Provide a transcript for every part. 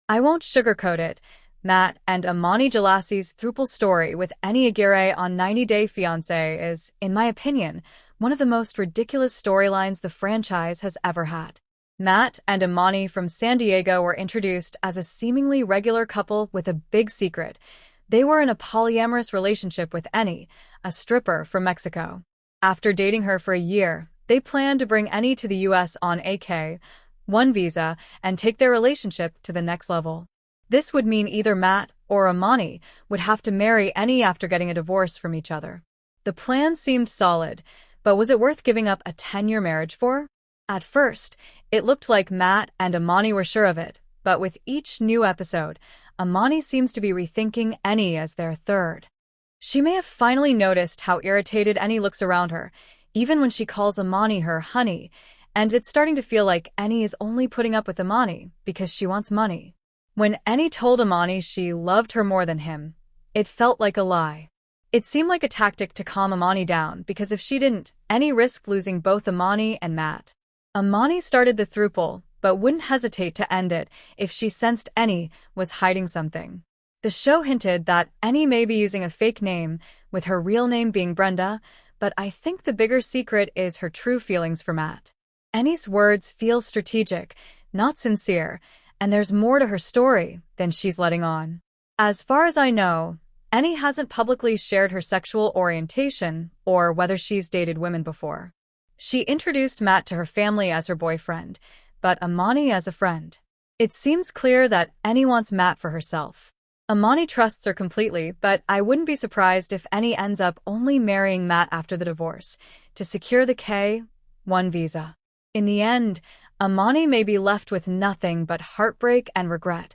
I won't sugarcoat it. Matt and Amani Jalassi's Throuple story with Eni Aguirre on 90 Day Fiancé is, in my opinion, one of the most ridiculous storylines the franchise has ever had. Matt and Amani from San Diego were introduced as a seemingly regular couple with a big secret. They were in a polyamorous relationship with Eni, a stripper from Mexico. After dating her for a year, they planned to bring Eni to the US on a K-1 visa and take their relationship to the next level. This would mean either Matt or Amani would have to marry Eni after getting a divorce from each other. The plan seemed solid, but was it worth giving up a 10-year marriage for? At first, it looked like Matt and Amani were sure of it, but with each new episode, Amani seems to be rethinking Eni as their third. She may have finally noticed how irritated Eni looks around her, even when she calls Amani her honey, and it's starting to feel like Eni is only putting up with Amani because she wants money. When Eni told Amani she loved her more than him, it felt like a lie. It seemed like a tactic to calm Amani down because if she didn't, Eni risked losing both Amani and Matt. Amani started the Throuple, but wouldn't hesitate to end it if she sensed Eni was hiding something. The show hinted that Eni may be using a fake name, with her real name being Brenda, but I think the bigger secret is her true feelings for Matt. Eni's words feel strategic, not sincere, and there's more to her story than she's letting on. As far as I know, Eni hasn't publicly shared her sexual orientation or whether she's dated women before. She introduced Matt to her family as her boyfriend, but Amani as a friend. It seems clear that Eni wants Matt for herself. Amani trusts her completely, but I wouldn't be surprised if Eni ends up only marrying Matt after the divorce to secure the K-1 visa. In the end, Amani may be left with nothing but heartbreak and regret,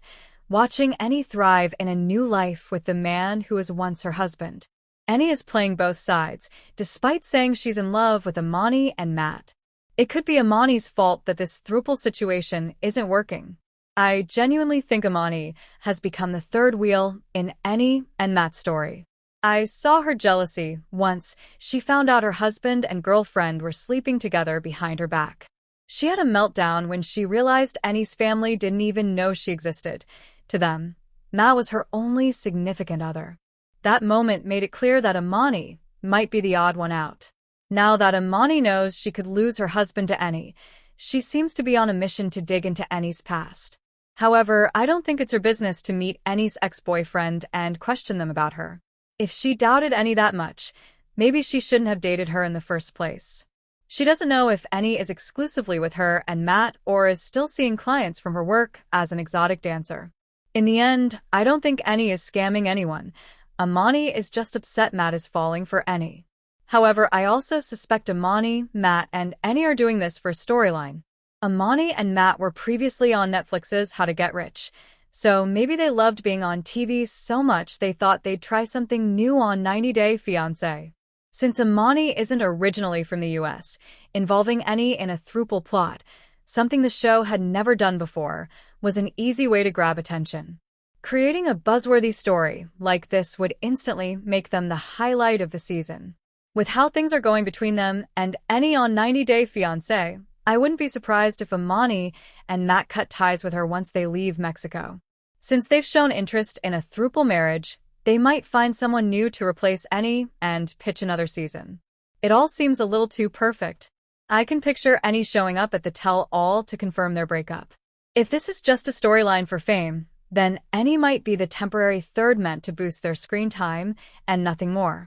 watching Eni thrive in a new life with the man who was once her husband. Eni is playing both sides, despite saying she's in love with Amani and Matt. It could be Amani's fault that this Throuple situation isn't working. I genuinely think Amani has become the third wheel in Eni and Matt's story. I saw her jealousy once she found out her husband and girlfriend were sleeping together behind her back. She had a meltdown when she realized Eni's family didn't even know she existed. To them, Matt was her only significant other. That moment made it clear that Amani might be the odd one out. Now that Amani knows she could lose her husband to Eni, she seems to be on a mission to dig into Eni's past. However, I don't think it's her business to meet Eni's ex-boyfriend and question them about her. If she doubted Eni that much, maybe she shouldn't have dated her in the first place. She doesn't know if Eni is exclusively with her and Matt or is still seeing clients from her work as an exotic dancer. In the end, I don't think Eni is scamming anyone. Amani is just upset Matt is falling for Eni. However, I also suspect Amani, Matt, and Eni are doing this for a storyline. Amani and Matt were previously on Netflix's How to Get Rich, so maybe they loved being on TV so much they thought they'd try something new on 90 Day Fiancé. Since Amani isn't originally from the US, involving Eni in a Throuple plot, something the show had never done before, was an easy way to grab attention. Creating a buzzworthy story like this would instantly make them the highlight of the season. With how things are going between them and Eni on 90 Day Fiancé, I wouldn't be surprised if Amani and Matt cut ties with her once they leave Mexico. Since they've shown interest in a Throuple marriage, they might find someone new to replace Eni and pitch another season. It all seems a little too perfect. I can picture Eni showing up at the tell-all to confirm their breakup. If this is just a storyline for fame, then Eni might be the temporary third meant to boost their screen time and nothing more.